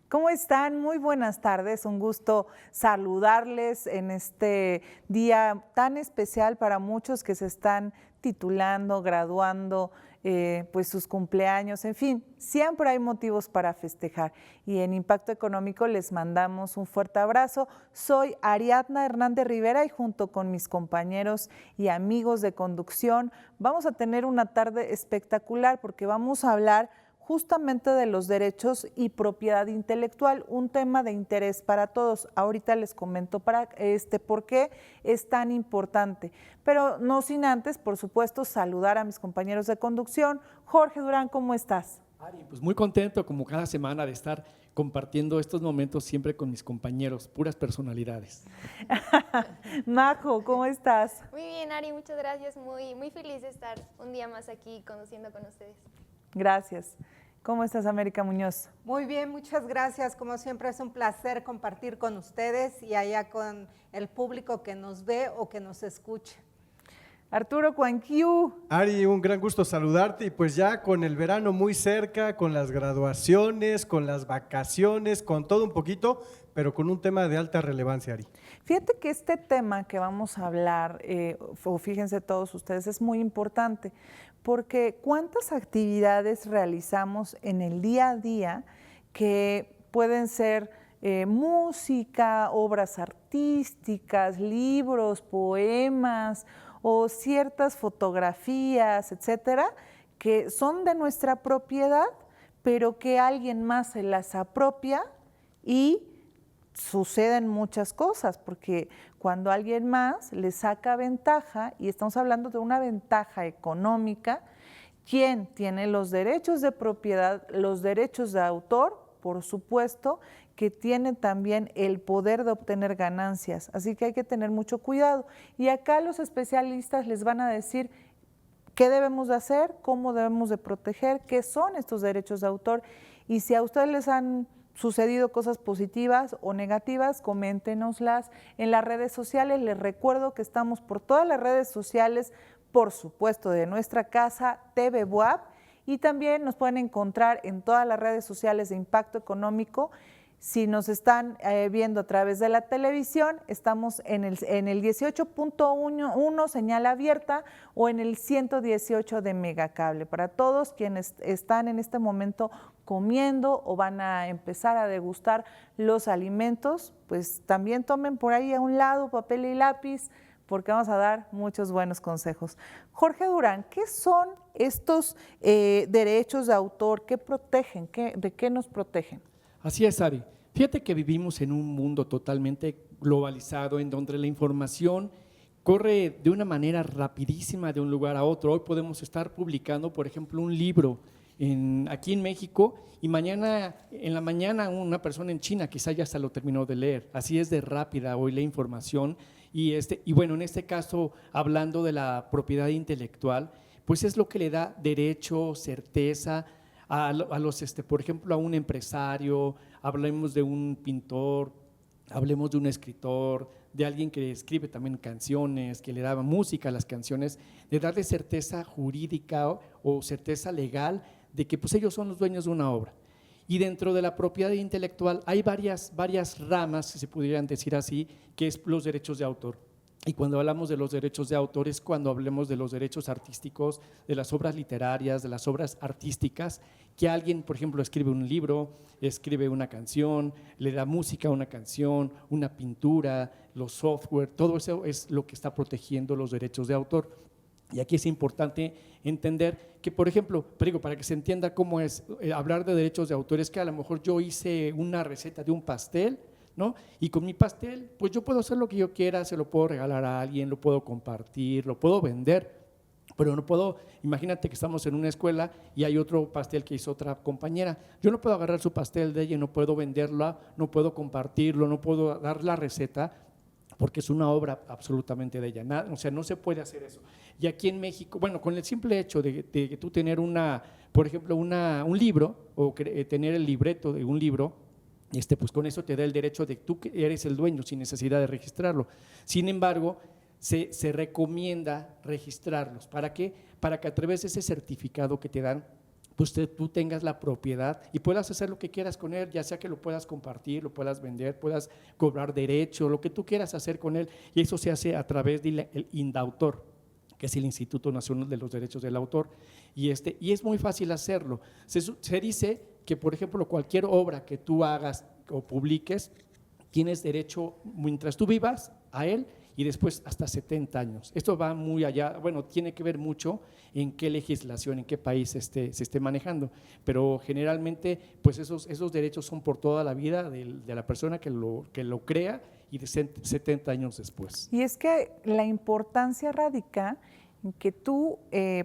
¿Cómo están? Muy buenas tardes. Un gusto saludarles en este día tan especial para muchos que se están titulando, graduando, pues sus cumpleaños, en fin, siempre hay motivos para festejar. Y en Impacto Económico les mandamos un fuerte abrazo. Soy Ariadna Hernández Rivera y junto con mis compañeros y amigos de conducción vamos a tener una tarde espectacular porque vamos a hablar justamente de los derechos y propiedad intelectual, un tema de interés para todos. Ahorita les comento por qué es tan importante, pero no sin antes, por supuesto, saludar a mis compañeros de conducción. Jorge Durán, ¿cómo estás? Ari, pues muy contento como cada semana de estar compartiendo estos momentos siempre con mis compañeros, puras personalidades. Majo, ¿cómo estás? Muy bien, Ari, muchas gracias. Muy feliz de estar un día más aquí conduciendo con ustedes. Gracias. ¿Cómo estás, América Muñoz? Muy bien, muchas gracias. Como siempre es un placer compartir con ustedes y allá con el público que nos ve o que nos escuche. Arturo Cuanquiu. Ari, un gran gusto saludarte y pues ya con el verano muy cerca, con las graduaciones, con las vacaciones, con todo un poquito, pero con un tema de alta relevancia, Ari. Fíjate que este tema que vamos a hablar, o fíjense todos ustedes, es muy importante porque ¿cuántas actividades realizamos en el día a día que pueden ser música, obras artísticas, libros, poemas o ciertas fotografías, etcétera, que son de nuestra propiedad, pero que alguien más se las apropia y suceden muchas cosas, porque cuando alguien más le saca ventaja, y estamos hablando de una ventaja económica, ¿quién tiene los derechos de propiedad, los derechos de autor? Por supuesto que tiene también el poder de obtener ganancias, así que hay que tener mucho cuidado. Y acá los especialistas les van a decir qué debemos de hacer, cómo debemos de proteger, qué son estos derechos de autor, y si a ustedes les han sucedido cosas positivas o negativas, coméntenoslas en las redes sociales. Les recuerdo que estamos por todas las redes sociales, por supuesto, de nuestra casa TV Buap, y también nos pueden encontrar en todas las redes sociales de Impacto Económico. Si nos están viendo a través de la televisión, estamos en el 18.1 señal abierta o en el 118 de Megacable. Para todos quienes están en este momento comiendo o van a empezar a degustar los alimentos, pues también tomen por ahí a un lado papel y lápiz, porque vamos a dar muchos buenos consejos. Jorge Durán, ¿qué son estos derechos de autor? ¿Qué protegen? ¿De qué nos protegen? Así es, Ari. Fíjate que vivimos en un mundo totalmente globalizado en donde la información corre de una manera rapidísima de un lugar a otro. Hoy podemos estar publicando, por ejemplo, un libro aquí en México y mañana en la mañana una persona en China quizá ya se lo terminó de leer. Así es de rápida hoy la información y bueno, en este caso hablando de la propiedad intelectual, pues es lo que le da derecho, certeza a los, por ejemplo, a un empresario, hablemos de un pintor, hablemos de un escritor, de alguien que escribe también canciones, que le daba música a las canciones, de darle certeza jurídica o certeza legal de que pues ellos son los dueños de una obra. Y dentro de la propiedad intelectual hay varias ramas, si se pudieran decir así, que es los derechos de autor. Y cuando hablamos de los derechos de autor es cuando hablemos de los derechos artísticos, de las obras literarias, de las obras artísticas, que alguien, por ejemplo, escribe un libro, escribe una canción, le da música a una canción, una pintura, los software, todo eso es lo que está protegiendo los derechos de autor. Y aquí es importante entender que, por ejemplo, para que se entienda cómo es hablar de derechos de autor, es que a lo mejor yo hice una receta de un pastel, ¿no? Y con mi pastel, pues yo puedo hacer lo que yo quiera, se lo puedo regalar a alguien, lo puedo compartir, lo puedo vender, pero no puedo, imagínate que estamos en una escuela y hay otro pastel que hizo otra compañera, yo no puedo agarrar su pastel de ella, no puedo venderla, no puedo compartirlo, no puedo dar la receta, porque es una obra absolutamente de ella, o sea, no se puede hacer eso. Y aquí en México, bueno, con el simple hecho de tú tener por ejemplo, un libro o tener el libreto de un libro, pues con eso te da el derecho de que tú eres el dueño sin necesidad de registrarlo. Sin embargo, se recomienda registrarlos. ¿Para qué? Para que a través de ese certificado que te dan pues tú tengas la propiedad y puedas hacer lo que quieras con él, ya sea que lo puedas compartir, lo puedas vender, puedas cobrar derecho, lo que tú quieras hacer con él, y eso se hace a través del INDAUTOR, que es el Instituto Nacional de los Derechos del Autor, y es muy fácil hacerlo. Se dice que, por ejemplo, cualquier obra que tú hagas o publiques, tienes derecho, mientras tú vivas, a él, y después hasta 70 años. Esto va muy allá, bueno, tiene que ver mucho en qué legislación, en qué país se esté manejando, pero generalmente pues esos derechos son por toda la vida de la persona que lo crea y de 70 años después. Y es que la importancia radica en que tú,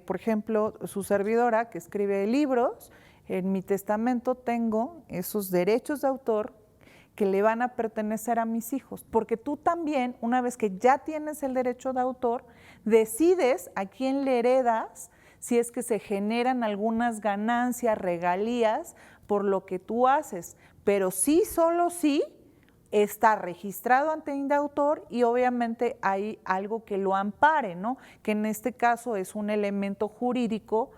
por ejemplo, su servidora que escribe libros, en mi testamento tengo esos derechos de autor que le van a pertenecer a mis hijos, porque tú también, una vez que ya tienes el derecho de autor, decides a quién le heredas si es que se generan algunas ganancias, regalías por lo que tú haces, pero sí, solo sí, está registrado ante INDAUTOR y obviamente hay algo que lo ampare, ¿no? Que en este caso es un elemento jurídico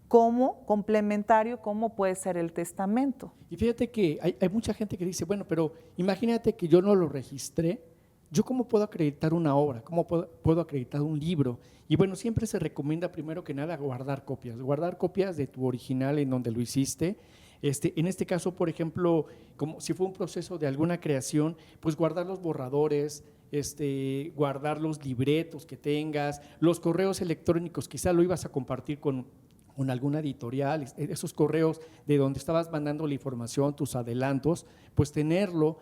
como complementario, como puede ser el testamento. Y fíjate que hay mucha gente que dice, bueno, pero imagínate que yo no lo registré, ¿yo cómo puedo acreditar una obra? ¿Cómo puedo acreditar un libro? Y bueno, siempre se recomienda primero que nada guardar copias de tu original en donde lo hiciste. En este caso, por ejemplo, como si fue un proceso de alguna creación, pues guardar los borradores, guardar los libretos que tengas, los correos electrónicos, quizá lo ibas a compartir con alguna editorial, esos correos de donde estabas mandando la información, tus adelantos, pues tenerlo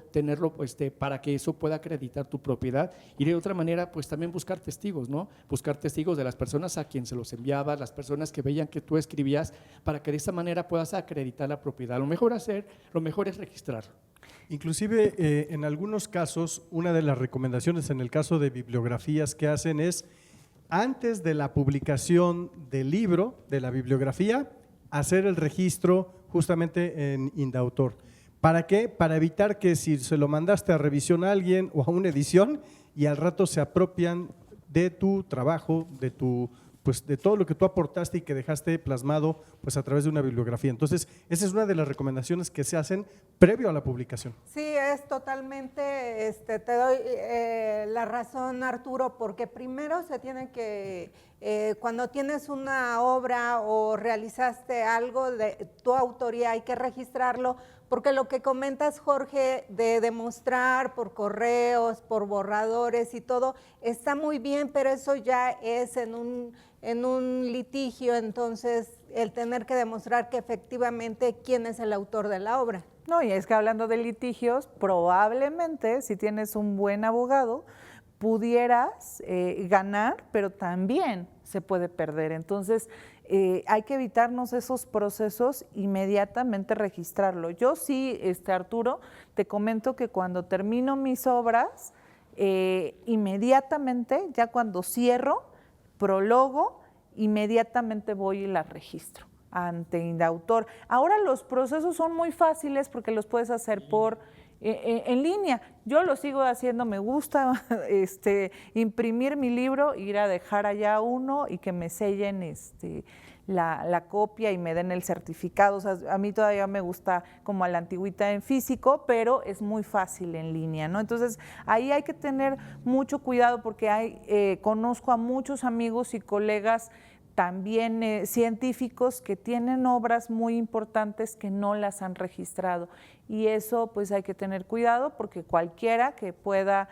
para que eso pueda acreditar tu propiedad, y de otra manera pues también buscar testigos, ¿no? Buscar testigos de las personas a quien se los enviabas, las personas que veían que tú escribías, para que de esa manera puedas acreditar la propiedad. Lo mejor es registrarlo. Inclusive en algunos casos, una de las recomendaciones en el caso de bibliografías que hacen es, antes de la publicación del libro, de la bibliografía, hacer el registro justamente en INDAUTOR. ¿Para qué? Para evitar que si se lo mandaste a revisión a alguien o a una edición y al rato se apropian de tu trabajo, pues de todo lo que tú aportaste y que dejaste plasmado pues a través de una bibliografía. Entonces, esa es una de las recomendaciones que se hacen previo a la publicación. Sí, es totalmente, te doy la razón, Arturo, porque primero se tiene que, cuando tienes una obra o realizaste algo de tu autoría, hay que registrarlo, porque lo que comentas, Jorge, de demostrar por correos, por borradores y todo, está muy bien, pero eso ya es en un litigio, entonces el tener que demostrar que efectivamente quién es el autor de la obra. No, y es que hablando de litigios, probablemente si tienes un buen abogado, pudieras ganar, pero también se puede perder. Entonces, hay que evitarnos esos procesos, inmediatamente registrarlo. Yo sí, Arturo, te comento que cuando termino mis obras, inmediatamente, ya cuando cierro, prologo, inmediatamente voy y las registro ante INDAUTOR. Ahora los procesos son muy fáciles porque los puedes hacer en línea. Yo lo sigo haciendo, me gusta imprimir mi libro, ir a dejar allá uno y que me sellen la copia y me den el certificado. O sea, a mí todavía me gusta como a la antigüita en físico, pero es muy fácil en línea, ¿no? Entonces, ahí hay que tener mucho cuidado porque conozco a muchos amigos y colegas también científicos que tienen obras muy importantes que no las han registrado, y eso pues hay que tener cuidado porque cualquiera que pueda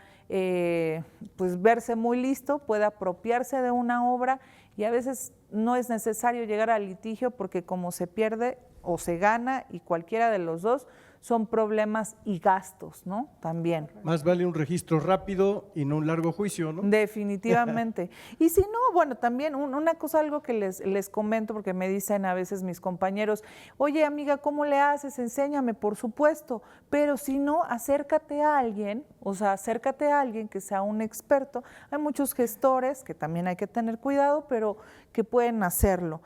pues verse muy listo puede apropiarse de una obra, y a veces no es necesario llegar al litigio porque como se pierde o se gana, y cualquiera de los dos son problemas y gastos, ¿no? También. Más vale un registro rápido y no un largo juicio, ¿no? Definitivamente. Y si no, bueno, también una cosa, algo que les comento, porque me dicen a veces mis compañeros, oye amiga, ¿cómo le haces? Enséñame, por supuesto, pero si no, acércate a alguien, o sea, acércate a alguien que sea un experto. Hay muchos gestores que también hay que tener cuidado, pero que pueden hacerlo.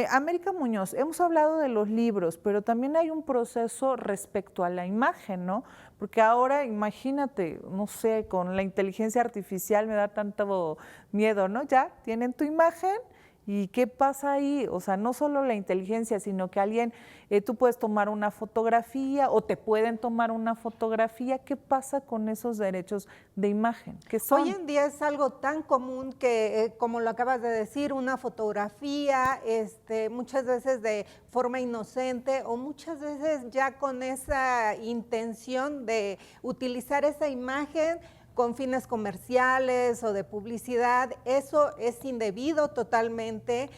América Muñoz, hemos hablado de los libros, pero también hay un proceso respecto a la imagen, ¿no? Porque ahora, imagínate, no sé, con la inteligencia artificial me da tanto miedo, ¿no? Ya tienen tu imagen ¿Y qué pasa ahí? O sea, no solo la inteligencia, sino que alguien, tú puedes tomar una fotografía o te pueden tomar una fotografía. ¿Qué pasa con esos derechos de imagen? ¿Qué son? Hoy en día es algo tan común que, como lo acabas de decir, una fotografía, muchas veces de forma inocente o muchas veces ya con esa intención de utilizar esa imagen con fines comerciales o de publicidad, eso es indebido totalmente.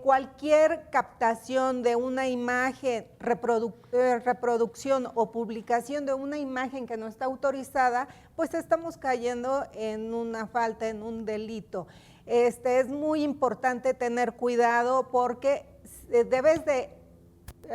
Cualquier captación de una imagen, reproducción o publicación de una imagen que no está autorizada, pues estamos cayendo en una falta, en un delito. Es muy importante tener cuidado porque debes de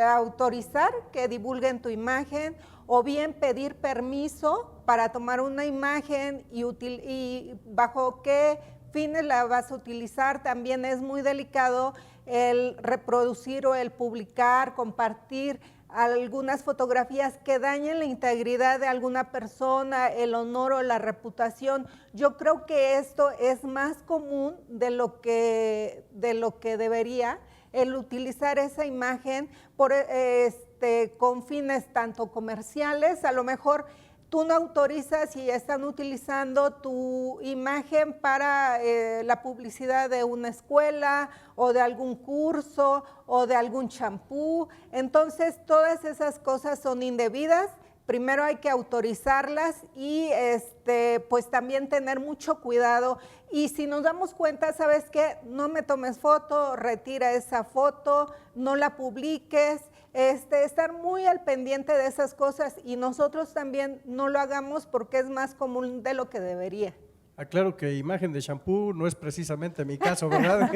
autorizar que divulguen tu imagen o bien pedir permiso para tomar una imagen y bajo qué fines la vas a utilizar. También es muy delicado el reproducir o el publicar, compartir algunas fotografías que dañen la integridad de alguna persona, el honor o la reputación. Yo creo que esto es más común de lo que debería, el utilizar esa imagen con fines tanto comerciales. A lo mejor tú no autorizas y están utilizando tu imagen para la publicidad de una escuela o de algún curso o de algún champú. Entonces, todas esas cosas son indebidas. Primero hay que autorizarlas y pues también tener mucho cuidado. Y si nos damos cuenta, ¿sabes qué? No me tomes foto, retira esa foto, no la publiques. Estar muy al pendiente de esas cosas y nosotros también no lo hagamos porque es más común de lo que debería. Aclaro que imagen de shampoo no es precisamente mi caso, ¿verdad?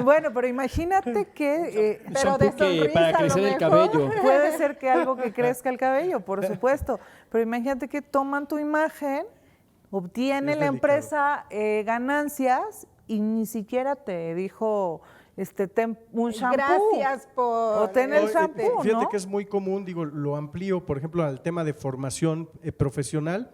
Bueno, pero imagínate que Pero de sonrisa, para crecer el cabello. Puede ser que algo que crezca el cabello, por supuesto, pero imagínate que toman tu imagen, obtiene la empresa ganancias y ni siquiera te dijo ten un shampoo. Gracias por... O ten el shampoo, Fíjate ¿no? que es muy común, digo, lo amplío, por ejemplo, al tema de formación profesional,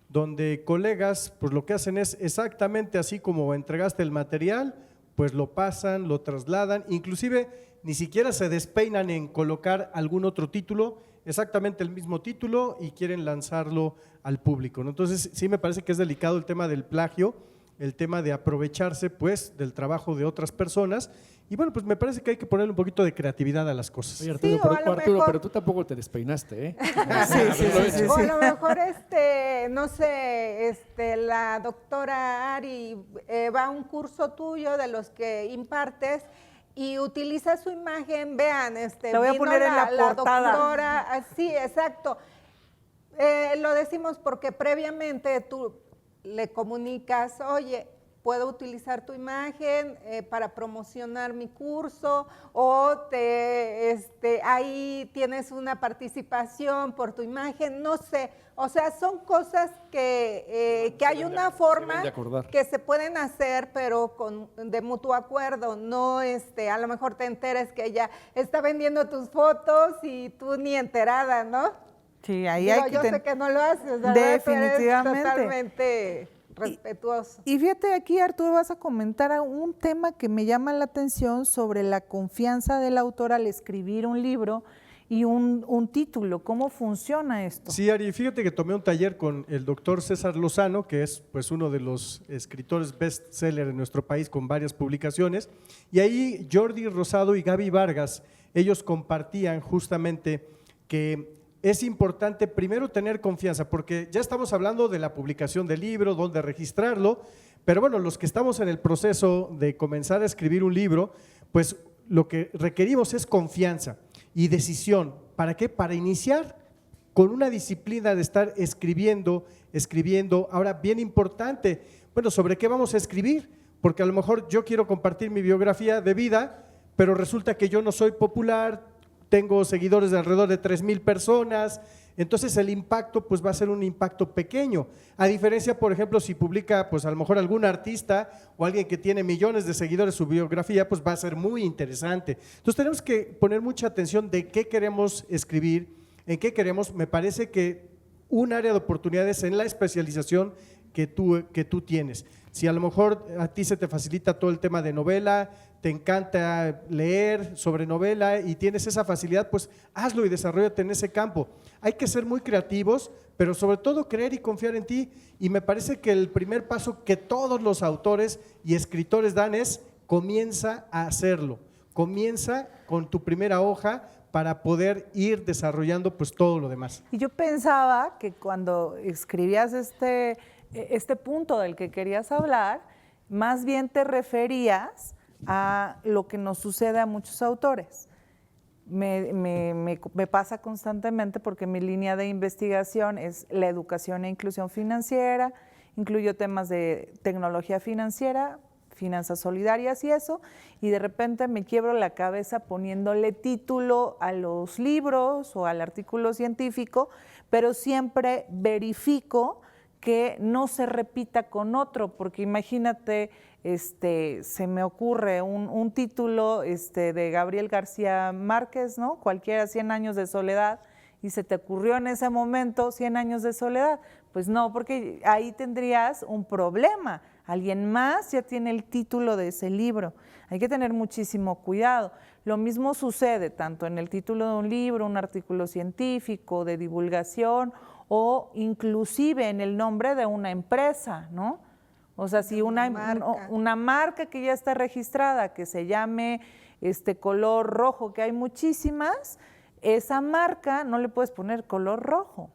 donde colegas, pues lo que hacen es exactamente así como entregaste el material, pues lo pasan, lo trasladan, inclusive ni siquiera se despeinan en colocar algún otro título, exactamente el mismo título y quieren lanzarlo al público, ¿no? Entonces sí me parece que es delicado el tema del plagio, el tema de aprovecharse pues del trabajo de otras personas y bueno, pues me parece que hay que ponerle un poquito de creatividad a las cosas. Oye, Arturo, Sí, o a lo Arturo, mejor- pero tú tampoco te despeinaste, ¿eh? Sí. O a lo mejor, no sé, la doctora Ari va a un curso tuyo de los que impartes y utiliza su imagen, vean, La voy a vino poner en la portada. doctora, sí, exacto. Lo decimos porque previamente tú le comunicas, oye, puedo utilizar tu imagen para promocionar mi curso o ahí tienes una participación por tu imagen, no sé. O sea, son cosas que hay una forma que se pueden hacer, pero de mutuo acuerdo. No, a lo mejor te enteres que ella está vendiendo tus fotos y tú ni enterada, ¿no? Sí, ahí Digo, hay que yo sé que no lo haces, ¿verdad? Definitivamente. Tú eres totalmente respetuoso. Y fíjate, aquí Arturo vas a comentar un tema que me llama la atención sobre la confianza del autor al escribir un libro y un título. ¿Cómo funciona esto? Sí, Ari, fíjate que tomé un taller con el doctor César Lozano, que es pues uno de los escritores bestseller en nuestro país con varias publicaciones, y ahí Jordi Rosado y Gaby Vargas, ellos compartían justamente que es importante primero tener confianza, porque ya estamos hablando de la publicación del libro, dónde registrarlo, pero bueno, los que estamos en el proceso de comenzar a escribir un libro, pues lo que requerimos es confianza y decisión. ¿Para qué? Para iniciar con una disciplina de estar escribiendo. Ahora, bien importante, bueno, ¿sobre qué vamos a escribir? Porque a lo mejor yo quiero compartir mi biografía de vida, pero resulta que yo no soy popular, tengo seguidores de alrededor de 3,000 personas, entonces el impacto pues va a ser un impacto pequeño, a diferencia, por ejemplo, si publica pues a lo mejor algún artista o alguien que tiene millones de seguidores su biografía, pues va a ser muy interesante. Entonces tenemos que poner mucha atención de qué queremos escribir, en qué queremos. Me parece que un área de oportunidades en la especialización que tú tienes. Si a lo mejor a ti se te facilita todo el tema de novela, te encanta leer sobre novela y tienes esa facilidad, pues hazlo y desarróllate en ese campo. Hay que ser muy creativos, pero sobre todo creer y confiar en ti. Y me parece que el primer paso que todos los autores y escritores dan es comienza a hacerlo. Comienza con tu primera hoja para poder ir desarrollando pues todo lo demás. Y yo pensaba que cuando escribías este punto del que querías hablar, más bien te referías a lo que nos sucede a muchos autores. Me pasa constantemente porque mi línea de investigación es la educación e inclusión financiera, incluyo temas de tecnología financiera, finanzas solidarias y eso, y de repente me quiebro la cabeza poniéndole título a los libros o al artículo científico, pero siempre verifico que no se repita con otro, porque imagínate, se me ocurre un título de Gabriel García Márquez, ¿no? Cualquiera, 100 años de soledad, y se te ocurrió en ese momento 100 años de soledad. Pues no, porque ahí tendrías un problema. Alguien más ya tiene el título de ese libro. Hay que tener muchísimo cuidado. Lo mismo sucede tanto en el título de un libro, un artículo científico, de divulgación, o inclusive en el nombre de una empresa, ¿no? O sea, si una marca que ya está registrada, que se llame color rojo, que hay muchísimas, esa marca no le puedes poner color rojo.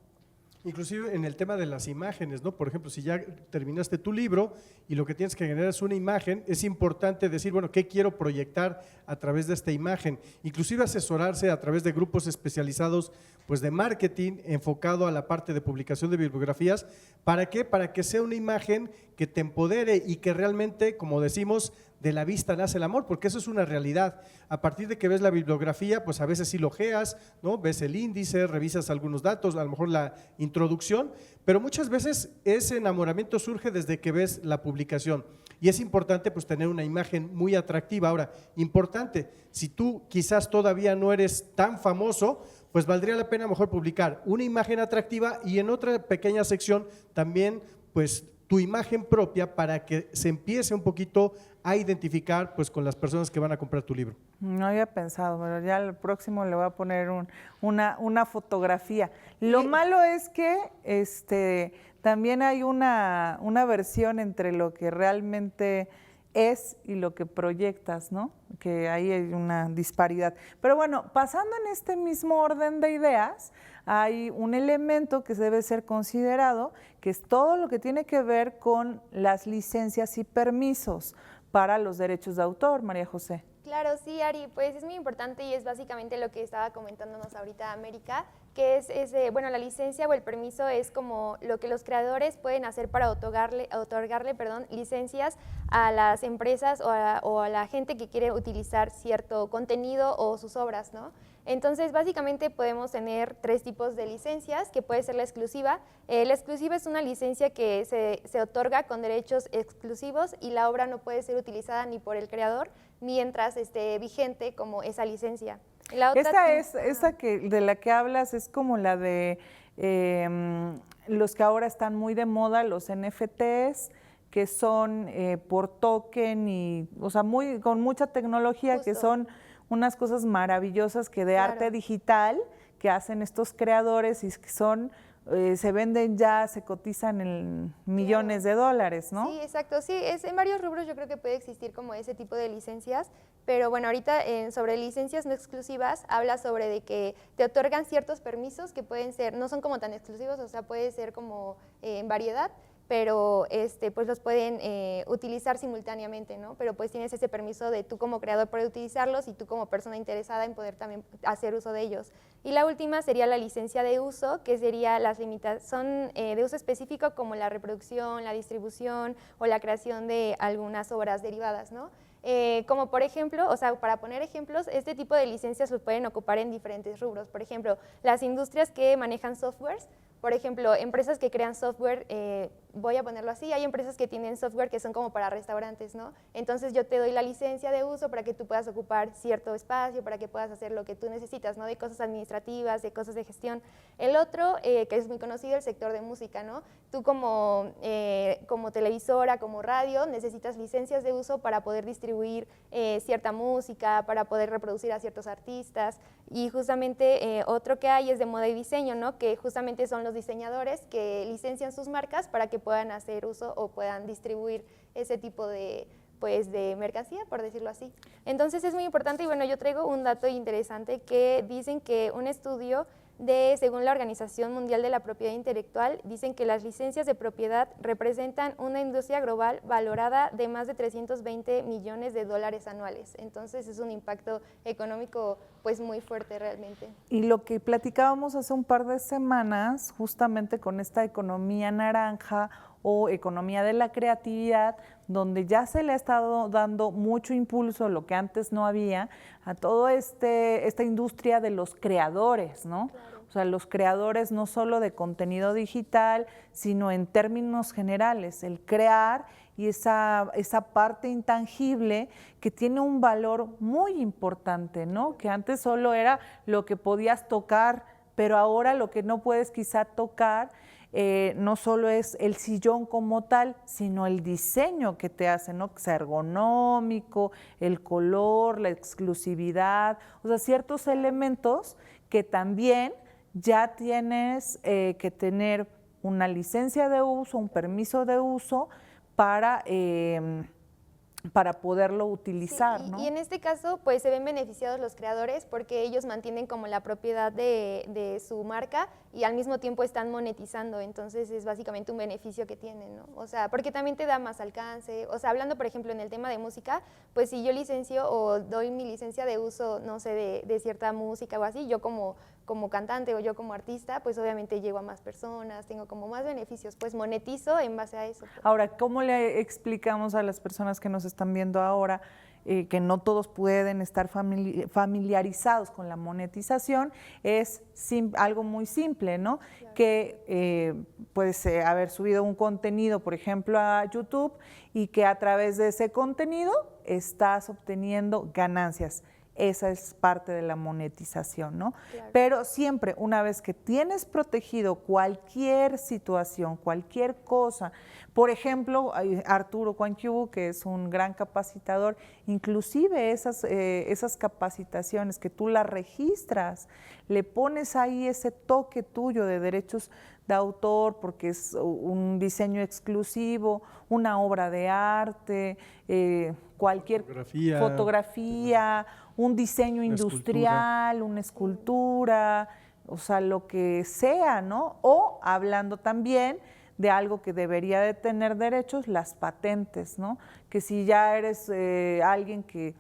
Inclusive en el tema de las imágenes, ¿no? Por ejemplo, si ya terminaste tu libro y lo que tienes que generar es una imagen, es importante decir, bueno, ¿qué quiero proyectar a través de esta imagen? Inclusive asesorarse a través de grupos especializados pues de marketing enfocado a la parte de publicación de bibliografías. ¿Para qué? Para que sea una imagen que te empodere y que realmente, como decimos, de la vista nace el amor, porque eso es una realidad. A partir de que ves la bibliografía, pues a veces sí lo ojeas, ¿no? Ves el índice, revisas algunos datos, a lo mejor la introducción, pero muchas veces ese enamoramiento surge desde que ves la publicación. Y es importante pues tener una imagen muy atractiva. Ahora, importante, si tú quizás todavía no eres tan famoso, pues valdría la pena mejor publicar una imagen atractiva y en otra pequeña sección también pues tu imagen propia para que se empiece un poquito a identificar pues con las personas que van a comprar tu libro. No había pensado, pero ya al próximo le voy a poner una fotografía. Lo malo es que también hay una versión entre lo que realmente es y lo que proyectas, ¿no? Que ahí hay una disparidad. Pero bueno, pasando en este mismo orden de ideas, hay un elemento que debe ser considerado, que es todo lo que tiene que ver con las licencias y permisos para los derechos de autor, María José. Claro, sí, Ari, pues es muy importante y es básicamente lo que estaba comentándonos ahorita América, que es la licencia o el permiso es como lo que los creadores pueden hacer para otorgarle licencias a las empresas o a la gente que quiere utilizar cierto contenido o sus obras, ¿no? Entonces, básicamente podemos tener 3 tipos de licencias, que puede ser la exclusiva. La exclusiva es una licencia que se otorga con derechos exclusivos y la obra no puede ser utilizada ni por el creador mientras esté vigente como esa licencia. La otra esta de la que hablas es como la de los que ahora están muy de moda, los NFTs, que son por token y, o sea, con mucha tecnología, Justo. que son unas cosas maravillosas que de arte digital que hacen estos creadores y que son, se venden ya, se cotizan en millones de dólares, ¿no? Sí, exacto. Sí, en varios rubros yo creo que puede existir como ese tipo de licencias, pero bueno, ahorita sobre licencias no exclusivas habla sobre de que te otorgan ciertos permisos que pueden ser, no son como tan exclusivos, o sea, puede ser como en variedad, pero pues los pueden utilizar simultáneamente, ¿no? Pero pues tienes ese permiso de tú como creador poder utilizarlos y tú como persona interesada en poder también hacer uso de ellos. Y la última sería la licencia de uso, que sería las limitaciones, son de uso específico como la reproducción, la distribución o la creación de algunas obras derivadas, ¿no? Como por ejemplo, o sea, para poner ejemplos, este tipo de licencias los pueden ocupar en diferentes rubros. Por ejemplo, las industrias que manejan softwares Por ejemplo, empresas que crean software, voy a ponerlo así, hay empresas que tienen software que son como para restaurantes, ¿no? Entonces yo te doy la licencia de uso para que tú puedas ocupar cierto espacio, para que puedas hacer lo que tú necesitas, ¿no? De cosas administrativas, de cosas de gestión. El otro, que es muy conocido, el sector de música, ¿no? Tú como televisora, como radio, necesitas licencias de uso para poder distribuir cierta música, para poder reproducir a ciertos artistas. Y justamente otro que hay es de moda y diseño, ¿no? Que justamente son los diseñadores que licencian sus marcas para que puedan hacer uso o puedan distribuir ese tipo de mercancía, por decirlo así. Entonces es muy importante y bueno, yo traigo un dato interesante que dicen que un estudio según la Organización Mundial de la Propiedad Intelectual, dicen que las licencias de propiedad representan una industria global valorada de más de 320 millones de dólares anuales. Entonces es un impacto económico pues muy fuerte realmente. Y lo que platicábamos hace un par de semanas, justamente con esta economía naranja o economía de la creatividad, donde ya se le ha estado dando mucho impulso, lo que antes no había, a toda esta industria de los creadores, ¿no? Claro. O sea, los creadores no solo de contenido digital, sino en términos generales, el crear y esa parte intangible que tiene un valor muy importante, ¿no? Que antes solo era lo que podías tocar, pero ahora lo que no puedes quizá tocar no solo es el sillón como tal, sino el diseño que te hace, ¿no? Que sea ergonómico, el color, la exclusividad, o sea, ciertos elementos que también ya tienes que tener una licencia de uso, un permiso de uso para poderlo utilizar, sí, ¿no? Y en este caso, pues se ven beneficiados los creadores porque ellos mantienen como la propiedad de su marca y al mismo tiempo están monetizando, entonces es básicamente un beneficio que tienen, ¿no? O sea, porque también te da más alcance, o sea, hablando por ejemplo en el tema de música, pues si yo licencio o doy mi licencia de uso, no sé, de cierta música o así, yo como cantante o yo como artista, pues obviamente llego a más personas, tengo como más beneficios, pues monetizo en base a eso. Pues. Ahora, ¿cómo le explicamos a las personas que nos están viendo ahora que no todos pueden estar familiarizados con la monetización? Es algo muy simple, ¿no? Claro. Que puedes haber subido un contenido, por ejemplo, a YouTube y que a través de ese contenido estás obteniendo ganancias. Esa es parte de la monetización, ¿no? Claro. Pero siempre, una vez que tienes protegido cualquier situación, cualquier cosa, por ejemplo, Arturo Cuanquiu, que es un gran capacitador, inclusive esas capacitaciones que tú las registras, le pones ahí ese toque tuyo de derechos de autor, porque es un diseño exclusivo, una obra de arte, cualquier fotografía, un diseño industrial, una escultura, o sea, lo que sea, ¿no? O hablando también de algo que debería de tener derechos, las patentes, ¿no? Que si ya eres alguien que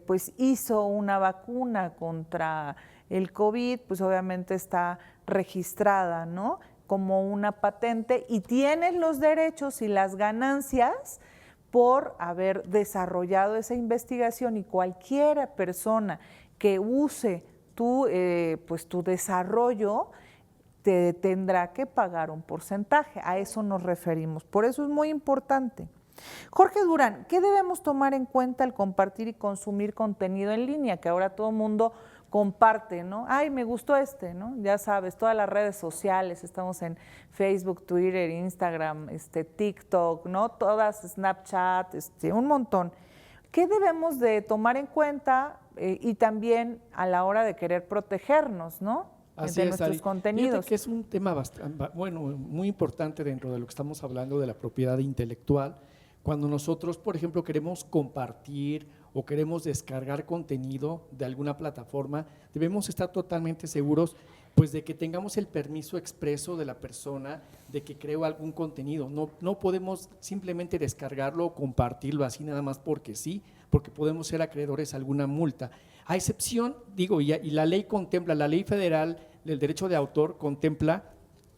pues hizo una vacuna contra el COVID, pues obviamente está registrada, ¿no? Como una patente y tienes los derechos y las ganancias por haber desarrollado esa investigación, y cualquier persona que use tu desarrollo te tendrá que pagar un porcentaje. A eso nos referimos. Por eso es muy importante. Jorge Durán, ¿qué debemos tomar en cuenta al compartir y consumir contenido en línea? Que ahora todo el mundo comparte, ¿no? Ay, me gustó ¿no? Ya sabes, todas las redes sociales, estamos en Facebook, Twitter, Instagram, TikTok, ¿no? Todas, Snapchat, un montón. ¿Qué debemos de tomar en cuenta y también a la hora de querer protegernos, ¿no? Así de es, nuestros Ari. contenidos. Fíjate que es un tema muy importante dentro de lo que estamos hablando de la propiedad intelectual. Cuando nosotros, por ejemplo, queremos compartir o queremos descargar contenido de alguna plataforma, debemos estar totalmente seguros pues de que tengamos el permiso expreso de la persona de que creó algún contenido. No podemos simplemente descargarlo o compartirlo así nada más porque sí, porque podemos ser acreedores a alguna multa. A excepción, digo, y la ley contempla, la ley federal del derecho de autor contempla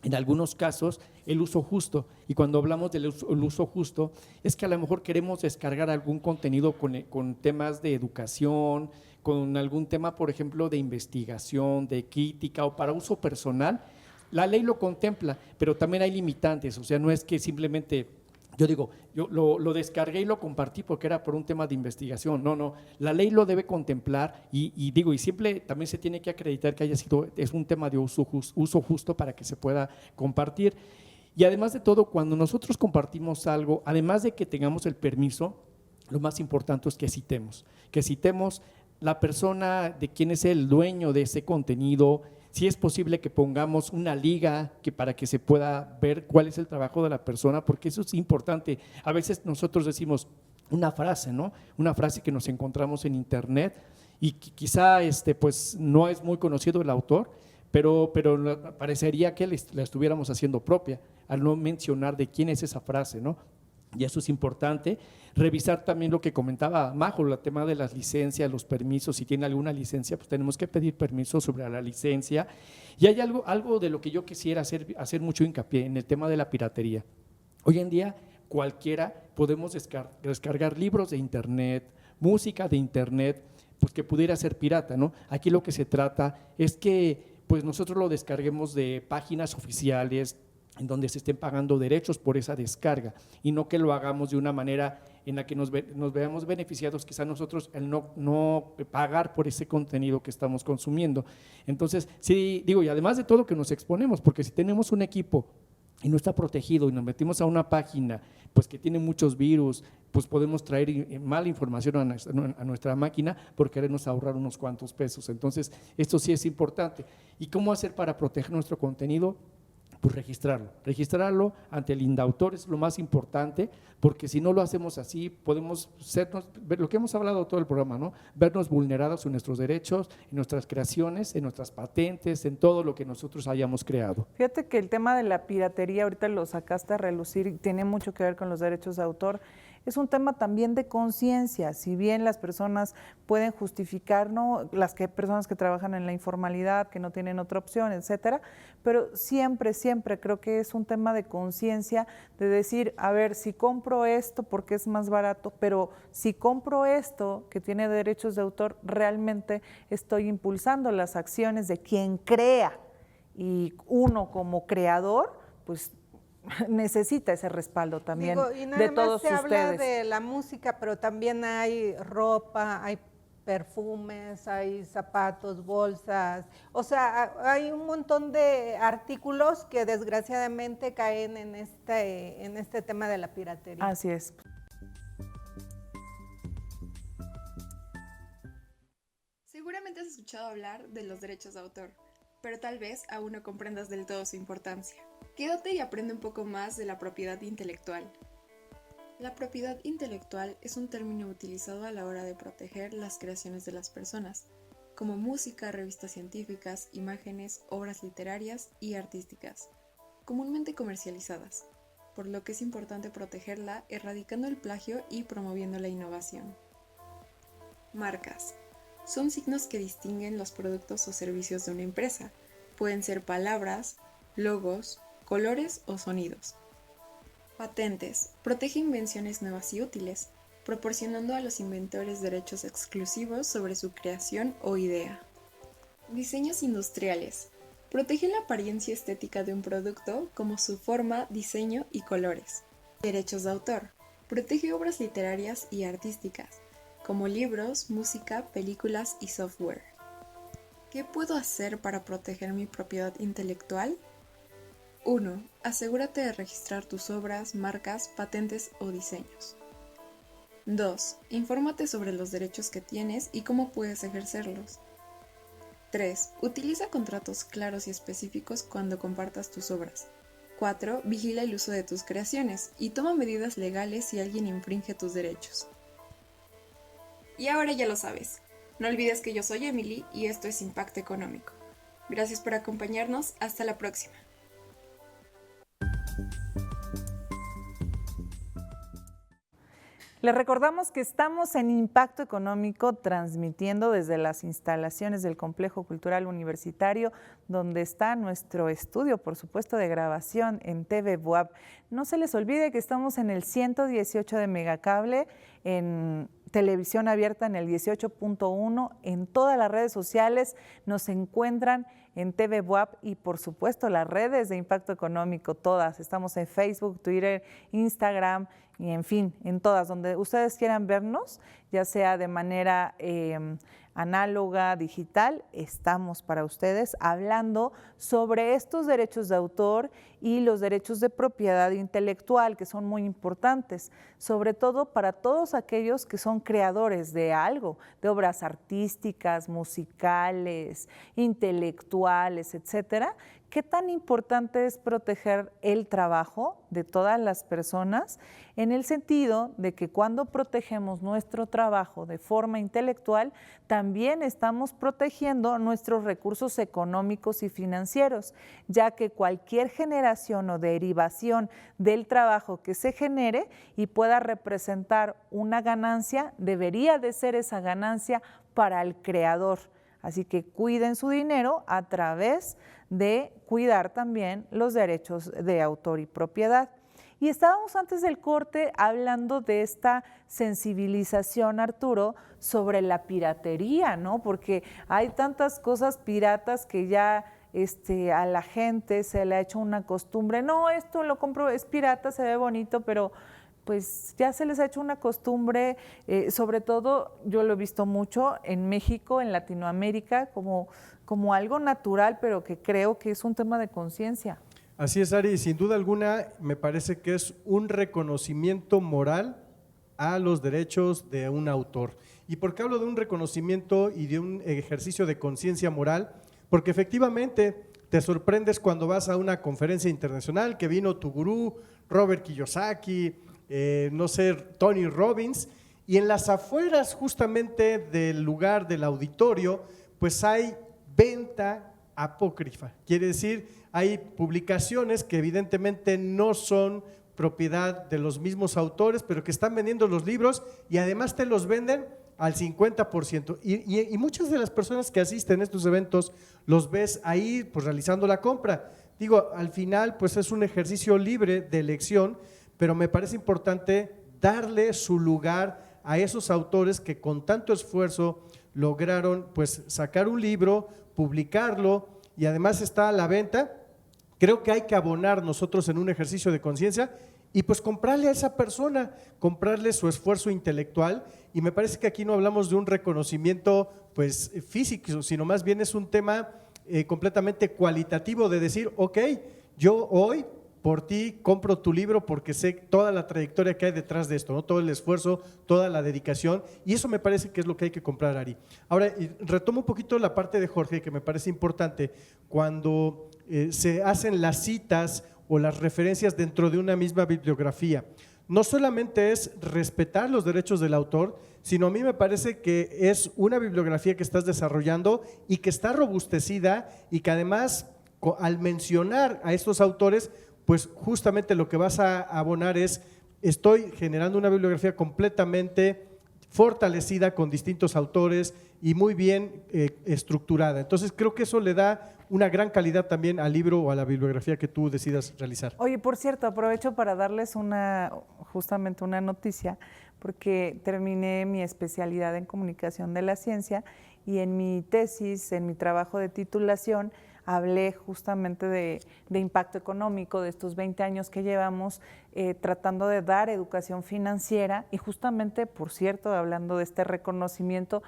en algunos casos el uso justo, y cuando hablamos del uso justo es que a lo mejor queremos descargar algún contenido con temas de educación, con algún tema, por ejemplo, de investigación, de crítica o para uso personal. la ley lo contempla, pero también hay limitantes, o sea, no es que simplemente… Yo digo, yo lo descargué y lo compartí porque era por un tema de investigación. No, la ley lo debe contemplar y digo, y siempre también se tiene que acreditar que es un tema de uso justo para que se pueda compartir. Y además de todo, cuando nosotros compartimos algo, además de que tengamos el permiso, lo más importante es que citemos la persona de quién es el dueño de ese contenido. Si es posible que pongamos una liga para que se pueda ver cuál es el trabajo de la persona, porque eso es importante. A veces nosotros decimos una frase, ¿no? Una frase que nos encontramos en internet y quizá pues no es muy conocido el autor, pero parecería que la estuviéramos haciendo propia al no mencionar de quién es esa frase, ¿no? Y eso es importante. Revisar también lo que comentaba Majo, el tema de las licencias, los permisos. Si tiene alguna licencia, pues tenemos que pedir permiso sobre la licencia. Y hay algo de lo que yo quisiera hacer mucho hincapié en el tema de la piratería. Hoy en día cualquiera podemos descargar libros de internet, música de internet, pues que pudiera ser pirata, ¿no? Aquí lo que se trata es que pues nosotros lo descarguemos de páginas oficiales, en donde se estén pagando derechos por esa descarga y no que lo hagamos de una manera en la que nos veamos beneficiados, quizá nosotros el no pagar por ese contenido que estamos consumiendo. Entonces, sí, digo, y además de todo que nos exponemos, porque si tenemos un equipo y no está protegido y nos metimos a una página pues que tiene muchos virus, pues podemos traer mala información a nuestra máquina por querernos ahorrar unos cuantos pesos. Entonces, esto sí es importante. ¿Y cómo hacer para proteger nuestro contenido? Pues registrarlo ante el INDAUTOR es lo más importante, porque si no lo hacemos así, podemos ver lo que hemos hablado todo el programa, ¿no? Vernos vulnerados en nuestros derechos, en nuestras creaciones, en nuestras patentes, en todo lo que nosotros hayamos creado. Fíjate que el tema de la piratería, ahorita lo sacaste a relucir, y tiene mucho que ver con los derechos de autor. Es un tema también de conciencia, si bien las personas pueden justificar, ¿no? Personas que trabajan en la informalidad, que no tienen otra opción, etcétera, pero siempre creo que es un tema de conciencia, de decir, a ver, si compro esto porque es más barato, pero si compro esto que tiene derechos de autor, realmente estoy impulsando las acciones de quien crea, y uno como creador, pues necesita ese respaldo también de todos ustedes. Se habla de la música, pero también hay ropa, hay perfumes, hay zapatos, bolsas, o sea, hay un montón de artículos que desgraciadamente caen en este tema de la piratería. Así es. Seguramente has escuchado hablar de los derechos de autor, pero tal vez aún no comprendas del todo su importancia. Quédate y aprende un poco más de la propiedad intelectual. La propiedad intelectual es un término utilizado a la hora de proteger las creaciones de las personas, como música, revistas científicas, imágenes, obras literarias y artísticas, comúnmente comercializadas, por lo que es importante protegerla erradicando el plagio y promoviendo la innovación. Marcas. Son signos que distinguen los productos o servicios de una empresa. Pueden ser palabras, logos, colores o sonidos. Patentes. Protege invenciones nuevas y útiles, proporcionando a los inventores derechos exclusivos sobre su creación o idea. Diseños industriales. Protege la apariencia estética de un producto como su forma, diseño y colores. Derechos de autor. Protege obras literarias y artísticas, como libros, música, películas y software. ¿Qué puedo hacer para proteger mi propiedad intelectual? 1. Asegúrate de registrar tus obras, marcas, patentes o diseños. 2. Infórmate sobre los derechos que tienes y cómo puedes ejercerlos. 3. Utiliza contratos claros y específicos cuando compartas tus obras. 4. Vigila el uso de tus creaciones y toma medidas legales si alguien infringe tus derechos. Y ahora ya lo sabes. No olvides que yo soy Emily y esto es Impacto Económico. Gracias por acompañarnos. Hasta la próxima. Les recordamos que estamos en Impacto Económico transmitiendo desde las instalaciones del Complejo Cultural Universitario, donde está nuestro estudio, por supuesto, de grabación en TV Buap. No se les olvide que estamos en el 118 de Megacable, en televisión abierta en el 18.1, en todas las redes sociales nos encuentran en TV Buap y por supuesto las redes de Impacto Económico, todas. Estamos en Facebook, Twitter, Instagram y en fin, en todas, donde ustedes quieran vernos, ya sea de manera análoga, digital, estamos para ustedes hablando sobre estos derechos de autor y los derechos de propiedad intelectual, que son muy importantes, sobre todo para todos aquellos que son creadores de algo, de obras artísticas, musicales, intelectuales, etcétera. ¿Qué tan importante es proteger el trabajo de todas las personas? En el sentido de que cuando protegemos nuestro trabajo de forma intelectual, también estamos protegiendo nuestros recursos económicos y financieros, ya que cualquier generación o derivación del trabajo que se genere y pueda representar una ganancia, debería de ser esa ganancia para el creador. Así que cuiden su dinero a través de cuidar también los derechos de autor y propiedad. Y estábamos antes del corte hablando de esta sensibilización, Arturo, sobre la piratería, ¿no? Porque hay tantas cosas piratas que ya a la gente se le ha hecho una costumbre. No, esto lo compro, es pirata, se ve bonito, pero pues ya se les ha hecho una costumbre, sobre todo yo lo he visto mucho en México, en Latinoamérica, como algo natural, pero que creo que es un tema de conciencia. Así es, Ari, sin duda alguna me parece que es un reconocimiento moral a los derechos de un autor. ¿Y por qué hablo de un reconocimiento y de un ejercicio de conciencia moral? Porque efectivamente te sorprendes cuando vas a una conferencia internacional que vino tu gurú, Robert Kiyosaki, no sé, Tony Robbins, y en las afueras justamente del lugar del auditorio, pues hay venta apócrifa. Quiere decir, hay publicaciones que evidentemente no son propiedad de los mismos autores, pero que están vendiendo los libros y además te los venden al 50%. Y muchas de las personas que asisten a estos eventos los ves ahí pues realizando la compra. Digo, al final pues es un ejercicio libre de elección, pero me parece importante darle su lugar a esos autores que con tanto esfuerzo lograron pues sacar un libro, publicarlo y además está a la venta. Creo que hay que abonar nosotros en un ejercicio de conciencia y pues comprarle a esa persona, comprarle su esfuerzo intelectual, y me parece que aquí no hablamos de un reconocimiento pues físico, sino más bien es un tema completamente cualitativo de decir, ok, yo hoy por ti compro tu libro porque sé toda la trayectoria que hay detrás de esto, ¿no? Todo el esfuerzo, toda la dedicación, y eso me parece que es lo que hay que comprar, Ari. Ahora, retomo un poquito la parte de Jorge que me parece importante, cuando se hacen las citas o las referencias dentro de una misma bibliografía. No solamente es respetar los derechos del autor, sino a mí me parece que es una bibliografía que estás desarrollando y que está robustecida y que además al mencionar a estos autores, pues justamente lo que vas a abonar es, estoy generando una bibliografía completamente fortalecida con distintos autores y muy bien estructurada. Entonces creo que eso le da una gran calidad también al libro o a la bibliografía que tú decidas realizar. Oye, por cierto, aprovecho para darles justamente una noticia, porque terminé mi especialidad en comunicación de la ciencia y en mi tesis, en mi trabajo de titulación, hablé justamente de impacto económico, de estos 20 años que llevamos tratando de dar educación financiera y justamente, por cierto, hablando de este reconocimiento,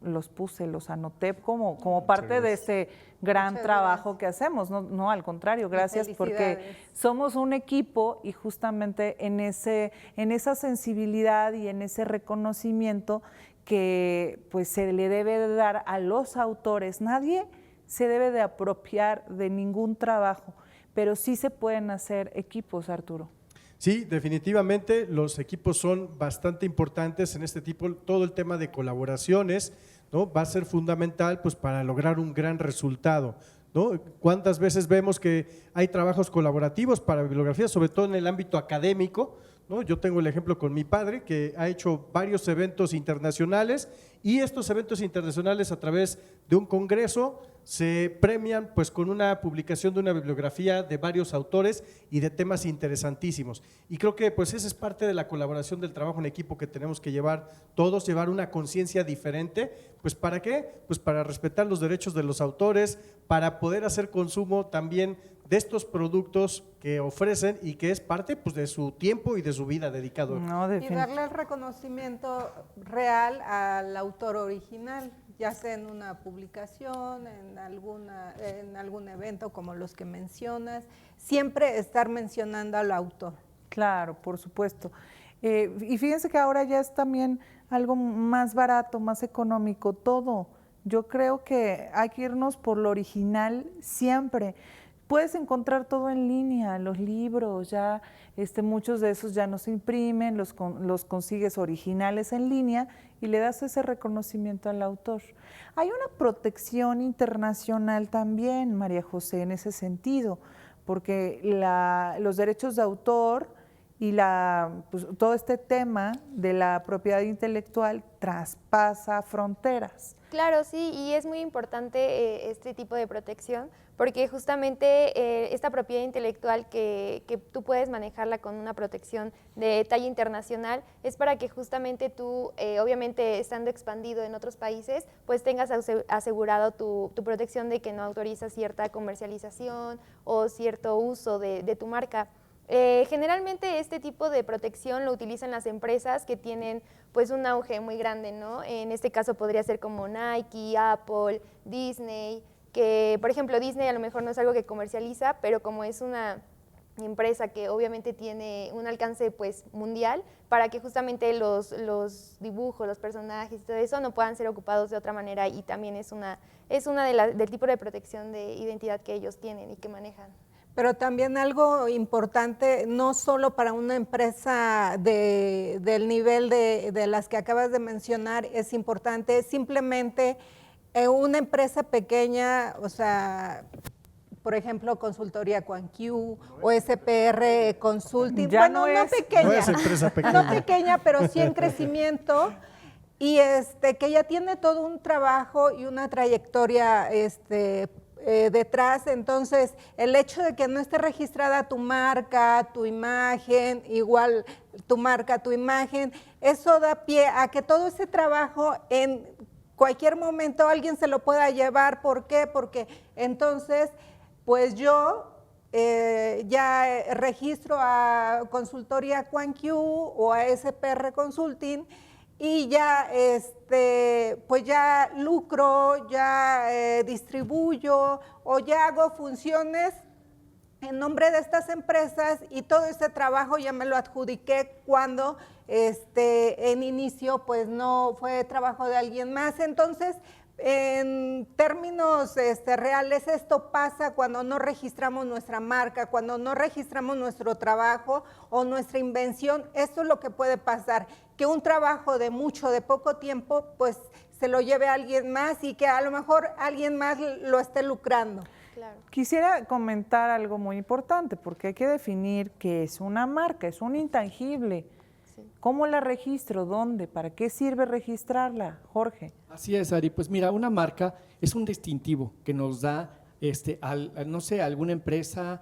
los anoté como parte de este gran trabajo que hacemos. No, al contrario, gracias porque somos un equipo y justamente en esa sensibilidad y en ese reconocimiento que pues se le debe de dar a los autores. Nadie se debe de apropiar de ningún trabajo, pero sí se pueden hacer equipos, Arturo. Sí, definitivamente los equipos son bastante importantes en este tipo, todo el tema de colaboraciones, ¿no? Va a ser fundamental pues para lograr un gran resultado, ¿no? ¿Cuántas veces vemos que hay trabajos colaborativos para bibliografía, sobre todo en el ámbito académico, ¿no? Yo tengo el ejemplo con mi padre que ha hecho varios eventos internacionales y estos eventos internacionales a través de un congreso se premian pues con una publicación de una bibliografía de varios autores y de temas interesantísimos. Y creo que pues esa es parte de la colaboración del trabajo en equipo que tenemos que llevar todos, llevar una conciencia diferente, pues ¿para qué? Pues para respetar los derechos de los autores, para poder hacer consumo también de estos productos que ofrecen y que es parte pues de su tiempo y de su vida dedicado. No, Y darle el reconocimiento real al autor original, ya sea en una publicación, en algún evento como los que mencionas, siempre estar mencionando al autor. Claro, por supuesto. Y fíjense que ahora ya es también algo más barato, más económico, todo. Yo creo que hay que irnos por lo original siempre. Puedes encontrar todo en línea, los libros, ya muchos de esos ya no se imprimen, los consigues originales en línea y le das ese reconocimiento al autor. Hay una protección internacional también, María José, en ese sentido, porque los derechos de autor y pues, todo este tema de la propiedad intelectual traspasa fronteras. Claro, sí, y es muy importante este tipo de protección porque justamente esta propiedad intelectual que tú puedes manejarla con una protección de talla internacional es para que justamente tú, obviamente estando expandido en otros países, pues tengas asegurado tu protección de que no autorizas cierta comercialización o cierto uso de tu marca. Generalmente este tipo de protección lo utilizan las empresas que tienen pues un auge muy grande, ¿no? En este caso podría ser como Nike, Apple, Disney, que por ejemplo Disney a lo mejor no es algo que comercializa, pero como es una empresa que obviamente tiene un alcance pues mundial, para que justamente los dibujos, los personajes y todo eso no puedan ser ocupados de otra manera y también es una del tipo de protección de identidad que ellos tienen y que manejan. Pero también algo importante, no solo para una empresa del nivel de las que acabas de mencionar, es importante, simplemente una empresa pequeña, o sea, por ejemplo, Consultoría Quanq o SPR Consulting, ya bueno, no pequeña, no es empresa pequeña. no pequeña, pero sí en crecimiento, y que ya tiene todo un trabajo y una trayectoria detrás. Entonces el hecho de que no esté registrada tu marca, tu imagen, igual tu marca, tu imagen, eso da pie a que todo ese trabajo en cualquier momento alguien se lo pueda llevar. ¿Por qué? Porque entonces pues yo ya registro a Consultoría Quanq o a SPR Consulting y ya pues ya lucro, ya distribuyo o ya hago funciones en nombre de estas empresas y todo ese trabajo ya me lo adjudiqué cuando en inicio pues no fue trabajo de alguien más. Entonces, en términos reales, esto pasa cuando no registramos nuestra marca, cuando no registramos nuestro trabajo o nuestra invención. Esto es lo que puede pasar, que un trabajo de mucho, de poco tiempo, pues se lo lleve a alguien más y que a lo mejor alguien más lo esté lucrando. Claro. Quisiera comentar algo muy importante, porque hay que definir qué es una marca, es un intangible. Sí. ¿Cómo la registro? ¿Dónde? ¿Para qué sirve registrarla, Jorge? Así es, Ari. Pues mira, una marca es un distintivo que nos da, no sé, alguna empresa,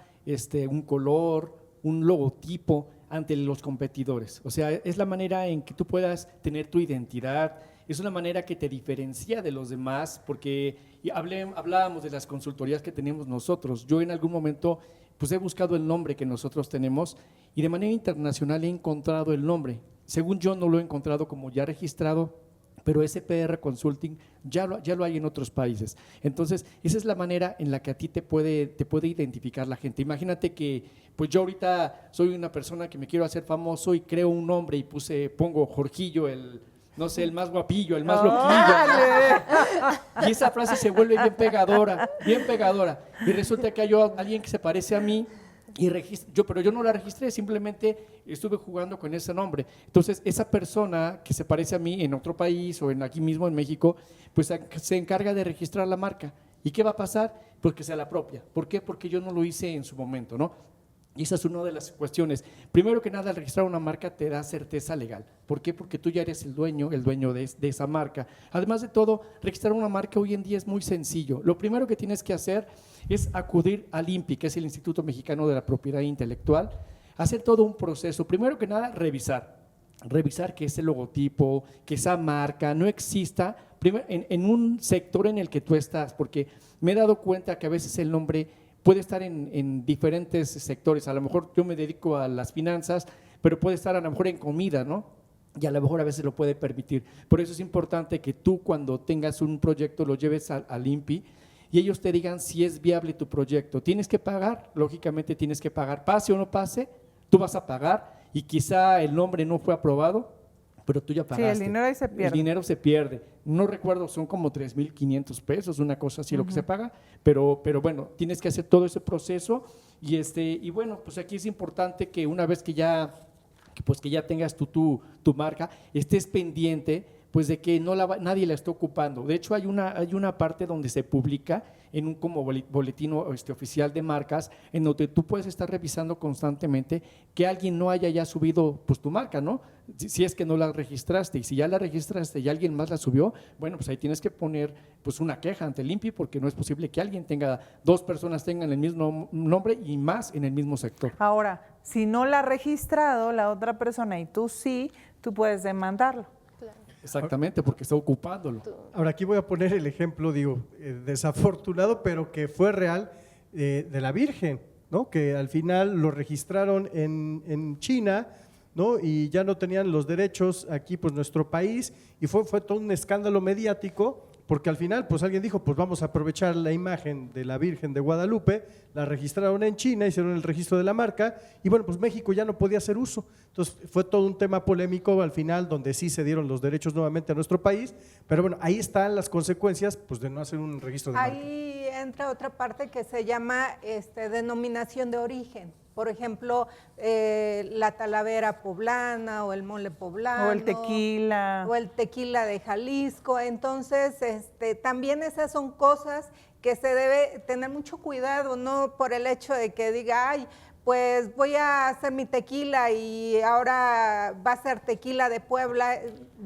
un color, un logotipo ante los competidores. O sea, es la manera en que tú puedas tener tu identidad, es una manera que te diferencia de los demás, porque hablábamos de las consultorías que tenemos nosotros. Yo en algún momento pues he buscado el nombre que nosotros tenemos y de manera internacional he encontrado el nombre. Según yo no lo he encontrado como ya registrado, pero SPR Consulting ya lo hay en otros países. Entonces, esa es la manera en la que a ti te puede identificar la gente. Imagínate que pues yo ahorita soy una persona que me quiero hacer famoso y creo un nombre y pongo Jorgillo, no sé, el más guapillo, el más loquillo. Y esa frase se vuelve bien pegadora. Y resulta que hay alguien que se parece a mí y pero yo no la registré, simplemente estuve jugando con ese nombre. Entonces, esa persona que se parece a mí en otro país o aquí mismo en México, pues se encarga de registrar la marca. ¿Y qué va a pasar? Pues que se la apropia. ¿Por qué? Porque yo no lo hice en su momento, ¿no? Y esa es una de las cuestiones. Primero que nada, al registrar una marca te da certeza legal. ¿Por qué? Porque tú ya eres el dueño de esa marca. Además de todo, registrar una marca hoy en día es muy sencillo. Lo primero que tienes que hacer es acudir al INPI, que es el Instituto Mexicano de la Propiedad Intelectual, hacer todo un proceso. Primero que nada, revisar que ese logotipo, que esa marca no exista en un sector en el que tú estás, porque me he dado cuenta que a veces el nombre puede estar en diferentes sectores. A lo mejor yo me dedico a las finanzas, pero puede estar a lo mejor en comida, ¿no? Y a lo mejor a veces lo puede permitir. Por eso es importante que tú, cuando tengas un proyecto, lo lleves al INPI y ellos te digan si es viable tu proyecto. Tienes que pagar, lógicamente tienes que pagar, pase o no pase, tú vas a pagar y quizá el nombre no fue aprobado, pero tú ya pagaste. Sí, el dinero ahí se pierde. El dinero se pierde. No recuerdo, son como 3,500 pesos, una cosa así lo que se paga, pero bueno, tienes que hacer todo ese proceso y bueno, pues aquí es importante que una vez que ya tengas tu marca, estés pendiente pues de que nadie la está ocupando. De hecho, hay una parte donde se publica en un como boletín oficial de marcas, en donde tú puedes estar revisando constantemente que alguien no haya ya subido pues tu marca, ¿no? Si es que no la registraste, y si ya la registraste y alguien más la subió, bueno, pues ahí tienes que poner pues una queja ante el INPI, porque no es posible que dos personas tengan el mismo nombre y más en el mismo sector. Ahora, si no la ha registrado la otra persona y tú sí, tú puedes demandarlo. Exactamente, porque está ocupándolo. Ahora aquí voy a poner el ejemplo, desafortunado, pero que fue real, de la Virgen, ¿no? Que al final lo registraron en China, ¿no? Y ya no tenían los derechos aquí, pues nuestro país, y fue todo un escándalo mediático, porque al final pues alguien dijo, pues vamos a aprovechar la imagen de la Virgen de Guadalupe, la registraron en China, hicieron el registro de la marca, y bueno, pues México ya no podía hacer uso. Entonces fue todo un tema polémico al final, donde sí se dieron los derechos nuevamente a nuestro país, pero bueno, ahí están las consecuencias pues de no hacer un registro de marca. Ahí entra otra parte que se llama denominación de origen. Por ejemplo, la talavera poblana o el mole poblano. O el tequila. O el tequila de Jalisco. Entonces, también esas son cosas que se debe tener mucho cuidado, no por el hecho de que diga, ay, pues voy a hacer mi tequila y ahora va a ser tequila de Puebla.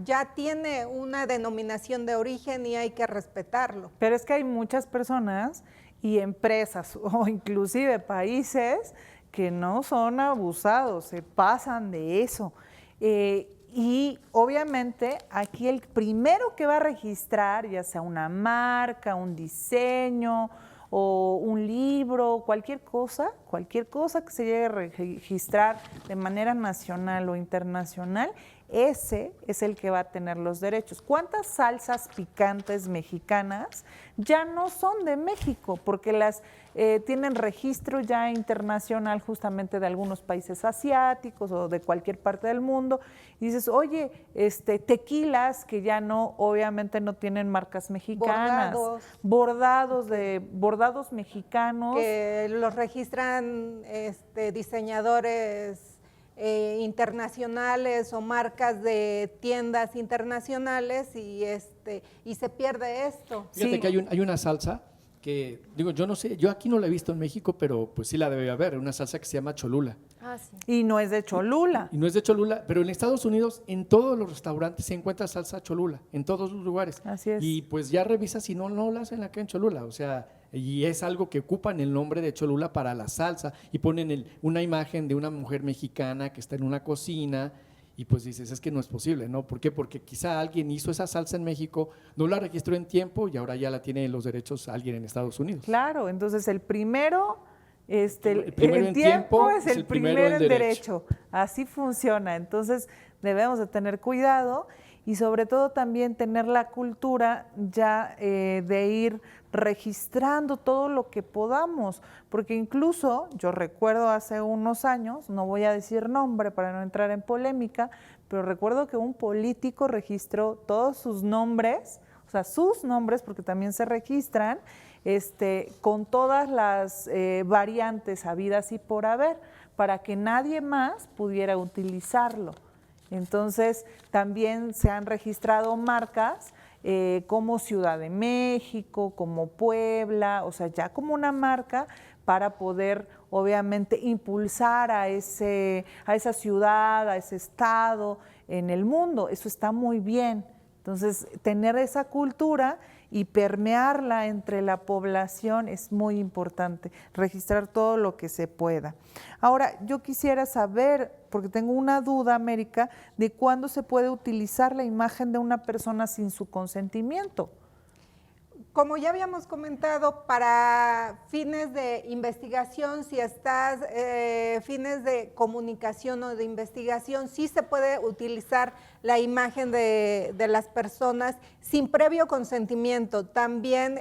Ya tiene una denominación de origen y hay que respetarlo. Pero es que hay muchas personas y empresas o inclusive países que no son abusados, se pasan de eso. Y obviamente aquí el primero que va a registrar, ya sea una marca, un diseño o un libro, cualquier cosa que se llegue a registrar de manera nacional o internacional, ese es el que va a tener los derechos. ¿Cuántas salsas picantes mexicanas ya no son de México? Porque las tienen registro ya internacional justamente de algunos países asiáticos o de cualquier parte del mundo. Y dices, oye, tequilas que ya no, obviamente no tienen marcas mexicanas. Bordados mexicanos. Que los registran diseñadores internacionales o marcas de tiendas internacionales y se pierde esto. Fíjate Sí. que hay una salsa que, digo, yo no sé, yo aquí no la he visto en México, pero pues sí la debe haber, una salsa que se llama Cholula. Ah, sí. Y no es de Cholula. Y no es de Cholula, pero en Estados Unidos, en todos los restaurantes se encuentra salsa Cholula, en todos los lugares. Así es. Y pues ya revisas si no la hacen acá en Cholula, o sea, y es algo que ocupan el nombre de Cholula para la salsa y ponen una imagen de una mujer mexicana que está en una cocina y pues dices, es que no es posible, ¿no? ¿Por qué? Porque quizá alguien hizo esa salsa en México, no la registró en tiempo y ahora ya la tiene los derechos alguien en Estados Unidos. Claro, entonces el primero, El primero el en tiempo tiempo es el primero primero en en derecho. Así funciona. Entonces debemos de tener cuidado y sobre todo también tener la cultura ya de ir registrando todo lo que podamos, porque incluso yo recuerdo hace unos años, no voy a decir nombre para no entrar en polémica, pero recuerdo que un político registró todos sus nombres, o sea, sus nombres, porque también se registran, con todas las variantes habidas y por haber, para que nadie más pudiera utilizarlo. Entonces, también se han registrado marcas como Ciudad de México, como Puebla, o sea, ya como una marca para poder obviamente impulsar a esa ciudad, a ese estado en el mundo. Eso está muy bien. Entonces, tener esa cultura y permearla entre la población es muy importante, registrar todo lo que se pueda. Ahora, yo quisiera saber, porque tengo una duda, América, de cuándo se puede utilizar la imagen de una persona sin su consentimiento. Como ya habíamos comentado, para fines de investigación, si estás fines de comunicación o de investigación, sí se puede utilizar la imagen de las personas sin previo consentimiento. También,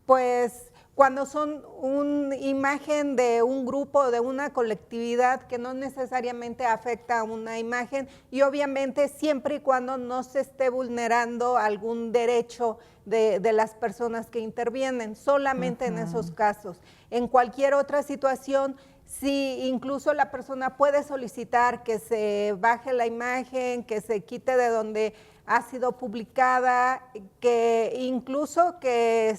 pues, cuando son una imagen de un grupo, de una colectividad que no necesariamente afecta a una imagen, y obviamente siempre y cuando no se esté vulnerando algún derecho de las personas que intervienen, solamente en esos casos. En cualquier otra situación, sí, incluso la persona puede solicitar que se baje la imagen, que se quite de donde ha sido publicada, que incluso que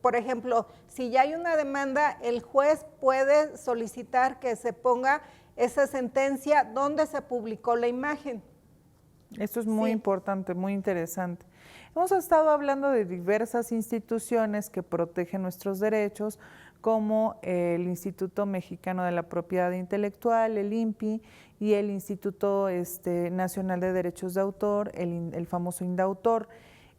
por ejemplo, si ya hay una demanda, el juez puede solicitar que se ponga esa sentencia donde se publicó la imagen. Esto es muy importante, muy interesante. Hemos estado hablando de diversas instituciones que protegen nuestros derechos, como el Instituto Mexicano de la Propiedad Intelectual, el INPI, y el Instituto Nacional de Derechos de Autor, el famoso INDAUTOR.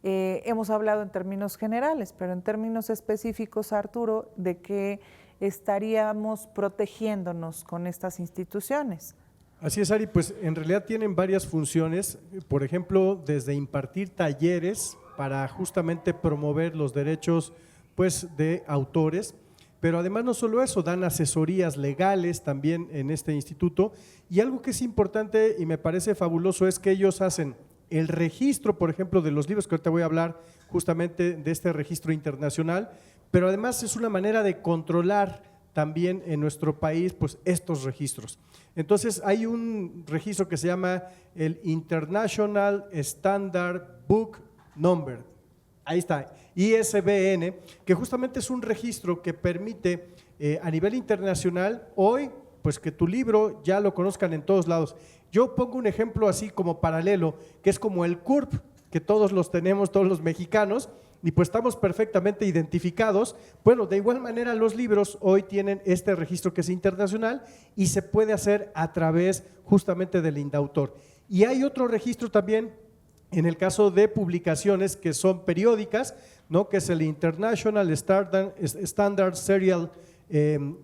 Hemos hablado en términos generales, pero en términos específicos, Arturo, ¿de qué estaríamos protegiéndonos con estas instituciones? Así es, Ari, pues en realidad tienen varias funciones, por ejemplo, desde impartir talleres para justamente promover los derechos pues, de autores, pero además no solo eso, dan asesorías legales también en este instituto, y algo que es importante y me parece fabuloso es que ellos hacen el registro, por ejemplo, de los libros, que ahorita voy a hablar justamente de este registro internacional, pero además es una manera de controlar también en nuestro país pues estos registros. Entonces hay un registro que se llama el International Standard Book Number, ahí está, ISBN, que justamente es un registro que permite a nivel internacional hoy pues que tu libro ya lo conozcan en todos lados. Yo pongo un ejemplo así como paralelo, que es como el CURP, que todos los tenemos, todos los mexicanos, y pues estamos perfectamente identificados. Bueno, de igual manera los libros hoy tienen este registro que es internacional y se puede hacer a través justamente del INDAUTOR. Y hay otro registro también en el caso de publicaciones que son periódicas, ¿no? Que es el International Standard Serial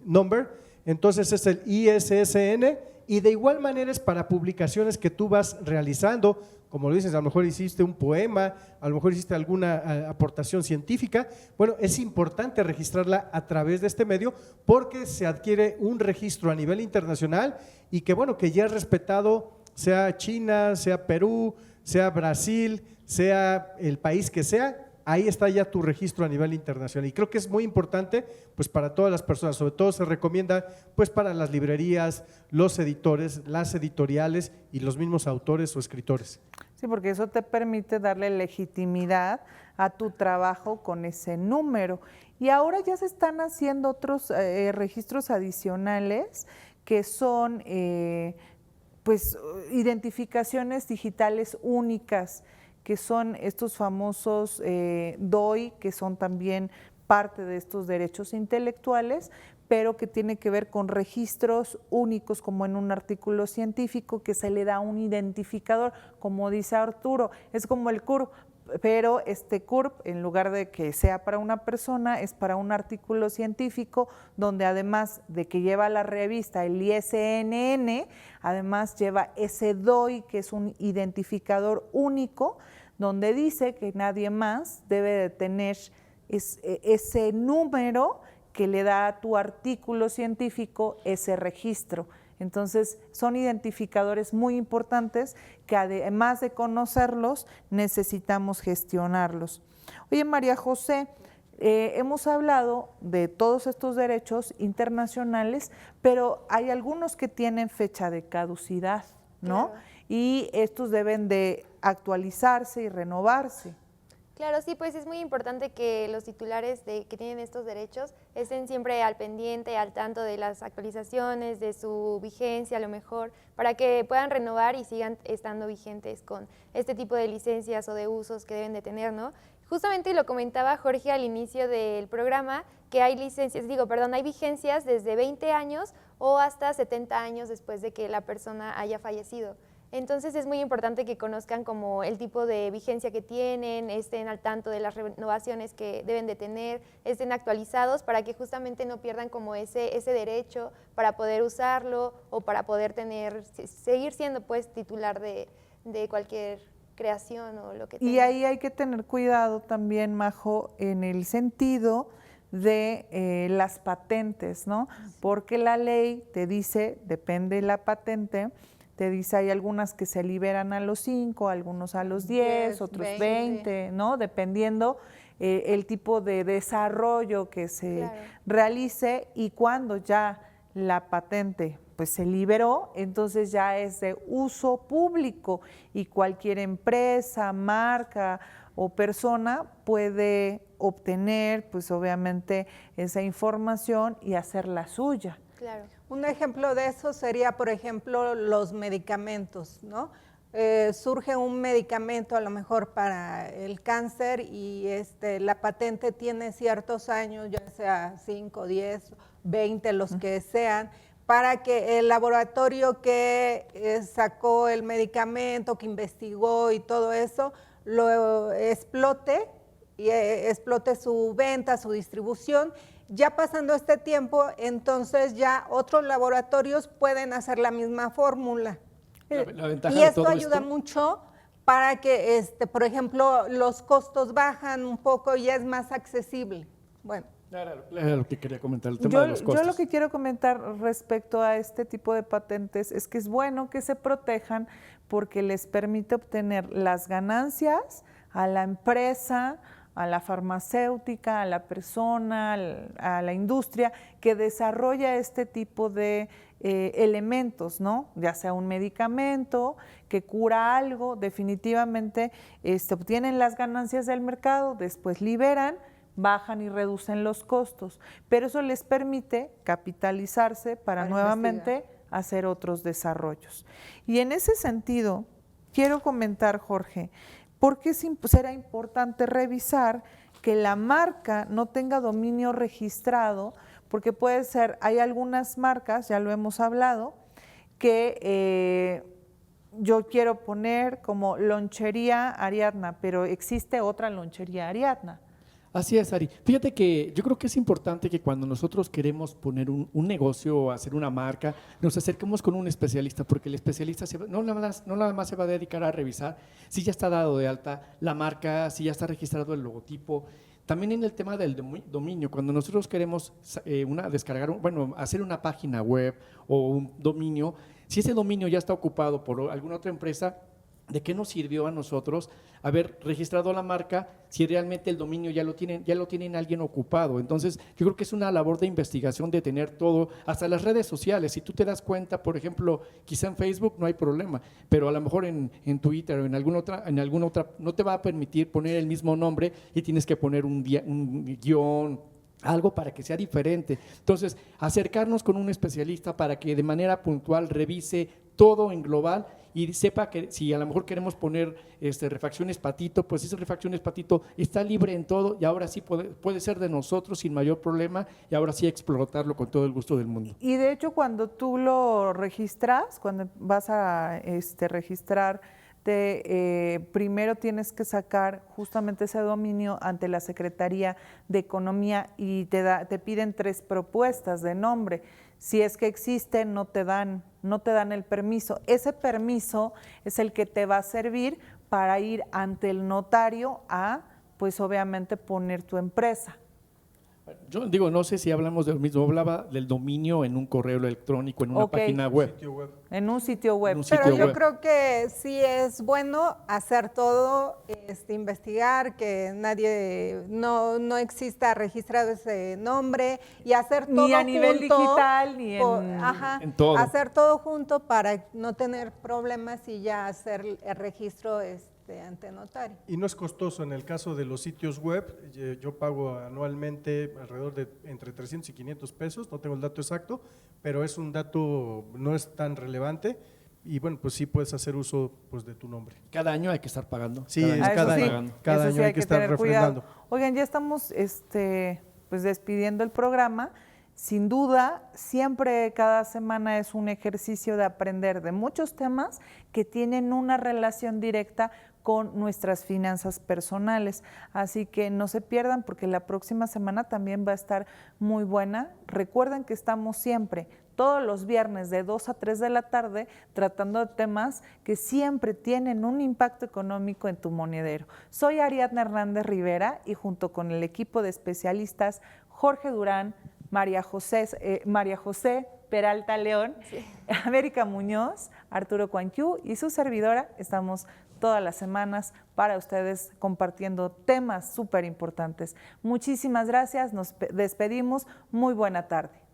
Number, entonces es el ISSN, y de igual manera es para publicaciones que tú vas realizando, como lo dices, a lo mejor hiciste un poema, a lo mejor hiciste alguna aportación científica. Bueno, es importante registrarla a través de este medio porque se adquiere un registro a nivel internacional y que bueno, que ya es respetado, sea China, sea Perú, sea Brasil, sea el país que sea, ahí está ya tu registro a nivel internacional, y creo que es muy importante pues para todas las personas, sobre todo se recomienda pues para las librerías, los editores, las editoriales y los mismos autores o escritores. Sí, porque eso te permite darle legitimidad a tu trabajo con ese número. Y ahora ya se están haciendo otros registros adicionales que son pues identificaciones digitales únicas, que son estos famosos DOI, que son también parte de estos derechos intelectuales, pero que tiene que ver con registros únicos, como en un artículo científico, que se le da un identificador, como dice Arturo, es como el CURP, pero este CURP, en lugar de que sea para una persona, es para un artículo científico, donde además de que lleva la revista el ISNN, además lleva ese DOI, que es un identificador único, donde dice que nadie más debe de tener ese número que le da a tu artículo científico ese registro. Entonces, son identificadores muy importantes que además de conocerlos, necesitamos gestionarlos. Oye, María José, hemos hablado de todos estos derechos internacionales, pero hay algunos que tienen fecha de caducidad, ¿no? Claro. Y estos deben de actualizarse y renovarse. Claro, sí, pues es muy importante que los titulares que tienen estos derechos estén siempre al pendiente, al tanto de las actualizaciones, de su vigencia a lo mejor, para que puedan renovar y sigan estando vigentes con este tipo de licencias o de usos que deben de tener, ¿no? Justamente lo comentaba Jorge al inicio del programa, que hay hay vigencias desde 20 años o hasta 70 años después de que la persona haya fallecido. Entonces es muy importante que conozcan como el tipo de vigencia que tienen, estén al tanto de las renovaciones que deben de tener, estén actualizados para que justamente no pierdan como ese derecho para poder usarlo o para poder seguir siendo pues titular de cualquier creación o lo que tenga. Y ahí hay que tener cuidado también, Majo, en el sentido de las patentes, ¿no? Porque la ley te dice, depende la patente, te dice hay algunas que se liberan a los 5, algunos a los 10, otros 20, ¿no? Dependiendo el tipo de desarrollo que se realice, y cuando ya la patente pues se liberó, entonces ya es de uso público y cualquier empresa, marca o persona puede obtener pues obviamente esa información y hacerla suya. Claro. Un ejemplo de eso sería, por ejemplo, los medicamentos, ¿no? Surge un medicamento a lo mejor para el cáncer y la patente tiene ciertos años, ya sea 5, 10, 20, los que sean, para que el laboratorio que sacó el medicamento, que investigó y todo eso, lo explote y explote su venta, su distribución. Ya pasando este tiempo, entonces ya otros laboratorios pueden hacer la misma fórmula. La ventaja Y de esto todo ayuda mucho para que, por ejemplo, los costos bajan un poco y es más accesible. Bueno. Claro, lo que quería comentar, el tema de los costos. Yo lo que quiero comentar respecto a este tipo de patentes es que es bueno que se protejan porque les permite obtener las ganancias a la empresa, a la farmacéutica, a la persona, a la industria que desarrolla este tipo de elementos, ¿no? Ya sea un medicamento que cura algo, definitivamente obtienen las ganancias del mercado, después liberan, bajan y reducen los costos, pero eso les permite capitalizarse para nuevamente hacer otros desarrollos. Y en ese sentido, quiero comentar, Jorge, ¿por qué será importante revisar que la marca no tenga dominio registrado? Porque puede ser, hay algunas marcas, ya lo hemos hablado, que yo quiero poner como lonchería Ariadna, pero existe otra lonchería Ariadna. Así es, Ari. Fíjate que yo creo que es importante que cuando nosotros queremos poner un negocio o hacer una marca, nos acerquemos con un especialista, porque el especialista no nada más se va a dedicar a revisar si ya está dado de alta la marca, si ya está registrado el logotipo. También en el tema del dominio, cuando nosotros queremos hacer una página web o un dominio, si ese dominio ya está ocupado por alguna otra empresa, ¿de qué nos sirvió a nosotros haber registrado la marca si realmente el dominio ya lo tienen alguien ocupado? Entonces, yo creo que es una labor de investigación de tener todo, hasta las redes sociales. Si tú te das cuenta, por ejemplo, quizá en Facebook no hay problema, pero a lo mejor en Twitter o en alguna otra no te va a permitir poner el mismo nombre y tienes que poner un guión, algo para que sea diferente. Entonces, acercarnos con un especialista para que de manera puntual revise todo en global y sepa que si a lo mejor queremos poner refacciones Patito, pues esa refacciones Patito está libre en todo y ahora sí puede ser de nosotros sin mayor problema y ahora sí explotarlo con todo el gusto del mundo. Y de hecho cuando tú lo registras, cuando vas a registrar, primero tienes que sacar justamente ese dominio ante la Secretaría de Economía y te piden 3 propuestas de nombre. Si es que existen, no te dan el permiso. Ese permiso es el que te va a servir para ir ante el notario a, pues obviamente, poner tu empresa. Yo digo, no sé si hablamos de lo mismo, hablaba del dominio en un correo electrónico, en una página web. En un sitio web. Pero yo creo que sí es bueno hacer todo, investigar, que nadie, no exista registrado ese nombre y hacer todo ni a nivel junto, digital, ni en todo. Hacer todo junto para no tener problemas y ya hacer el registro ante notario. Y no es costoso. En el caso de los sitios web, yo pago anualmente alrededor de entre 300 y 500 pesos, no tengo el dato exacto, pero es un dato, no es tan relevante y bueno, pues sí puedes hacer uso pues, de tu nombre. Cada año hay que estar pagando. Sí, cada es año. cada eso año sí hay que estar tener cuidado. refrendando. Oigan, ya estamos pues despidiendo el programa. Sin duda, siempre cada semana es un ejercicio de aprender de muchos temas que tienen una relación directa con nuestras finanzas personales. Así que no se pierdan porque la próxima semana también va a estar muy buena. Recuerden que estamos siempre, todos los viernes de 2 a 3 de la tarde, tratando de temas que siempre tienen un impacto económico en tu monedero. Soy Ariadna Hernández Rivera y junto con el equipo de especialistas Jorge Durán, María José Peralta León, sí. América Muñoz, Arturo Cuanquiu y su servidora, estamos todas las semanas para ustedes compartiendo temas súper importantes. Muchísimas gracias, nos despedimos, muy buena tarde.